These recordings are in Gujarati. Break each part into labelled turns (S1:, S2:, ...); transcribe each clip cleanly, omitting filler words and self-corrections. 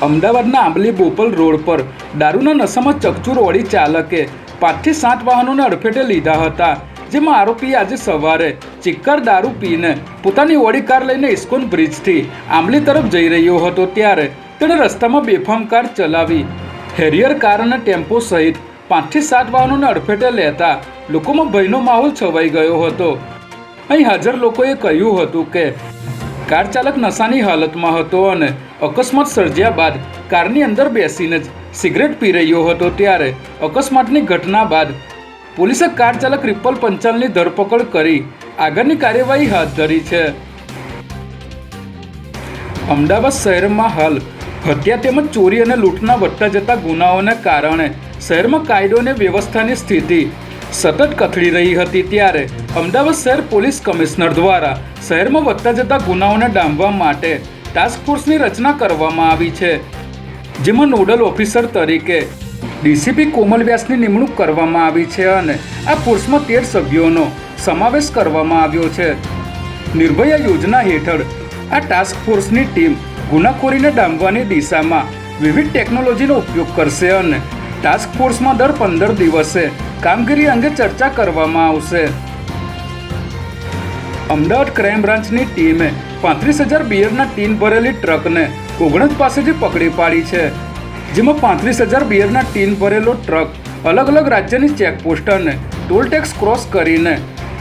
S1: અમદાવાદના આંબલી બોપલ રોડ પર દારૂના નશામાં ચકચૂર ઓડી ચાલકે 5 થી 7 વાહનોને અડફેટે લીધા હતા, જેમાં આરોપી આજે સવારે ચિક્કાર દારૂ પીને પોતાની ઓડી કાર લઈને ઇસ્કોન બ્રિજથી આંબલી તરફ જઈ રહ્યો હતો ત્યારે તેણે રસ્તામાં બેફામ કાર ચલાવી હેરિયર કાર અને ટેમ્પો સહિત 5 થી 7 વાહનોને અડફેટે લેતા લોકોમાં ભયનો માહોલ છવાઈ ગયો હતો। અહીં હાજર લોકોએ કહ્યું હતું કે કાર ચાલક નશાની હાલતમાં હતો અને અકસ્માત સર્જ્યા બાદ કારની અંદર બેસીને જ સિગરેટ પી રહ્યો હતો ત્યારે અકસ્માતની ઘટના બાદ પોલીસે કાર ચાલક રિપલ પંચાલની ધરપકડ કરી આગળની કાર્યવાહી હાથ ધરી છે। અમદાવાદ શહેરમાં હાલ હત્યા તેમજ ચોરી અને લૂંટના વધતા જતા ગુનાઓને કારણે શહેરમાં કાયદો અને વ્યવસ્થાની સ્થિતિ સતત કથળી રહી હતી ત્યારે અમદાવાદ શહેર પોલીસ કમિશનર દ્વારા શહેરમાં વધતા જતા ગુનાઓને ડામવા માટે ટાસ્ક ફોર્સની રચના કરવામાં આવી છે, જેમાં નોડલ ઓફિસર તરીકે ડીસીપી કોમલ વ્યાસની નિમણૂક કરવામાં આવી છે અને આ ફોર્સમાં 13 સભ્યોનો સમાવેશ કરવામાં આવ્યો છે। નિર્ભયા યોજના હેઠળ આ ટાસ્ક ફોર્સની ટીમ ગુનાખોરીને ડામવાની દિશામાં વિવિધ ટેકનોલોજીનો ઉપયોગ કરશે અને ટાસ્ક ફોર્સમાં દર 15 દિવસે કામગીરી અંગે ચર્ચા કરવામાં આવશે। અમદાવાદ ક્રાઇમ બ્રાન્ચની ટીમે 35,000 બિયરના ટીન ભરેલી ટ્રકને ઓગણજ પાસેથી પકડી પાડી છે, જેમાં 35,000 બિયરના ટીન ભરેલો ટ્રક અલગ અલગ રાજ્યની ચેકપોસ્ટ અને ટોલ ટેક્સ ક્રોસ કરીને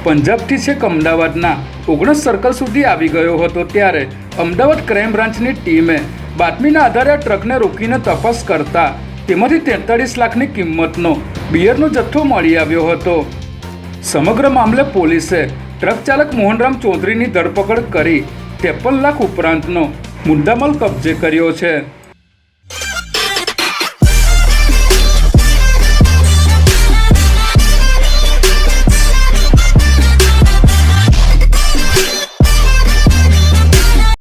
S1: પંજાબથી છેક અમદાવાદના ઓગણજ સર્કલ સુધી આવી ગયો હતો ત્યારે અમદાવાદ ક્રાઇમ બ્રાન્ચની ટીમે બાતમીના આધારે આ ટ્રકને રોકીને તપાસ કરતા તેમાંથી 43 લાખની કિંમતનો બિયરનો જથ્થો મળી આવ્યો હતો। સમગ્ર મામલે પોલીસે ટ્રક ચાલક મોહનરામ ચૌધરીની ધરપકડ કરી 53 લાખ ઉપરાંતનો મુદ્દામાલ કબજે કર્યો છે।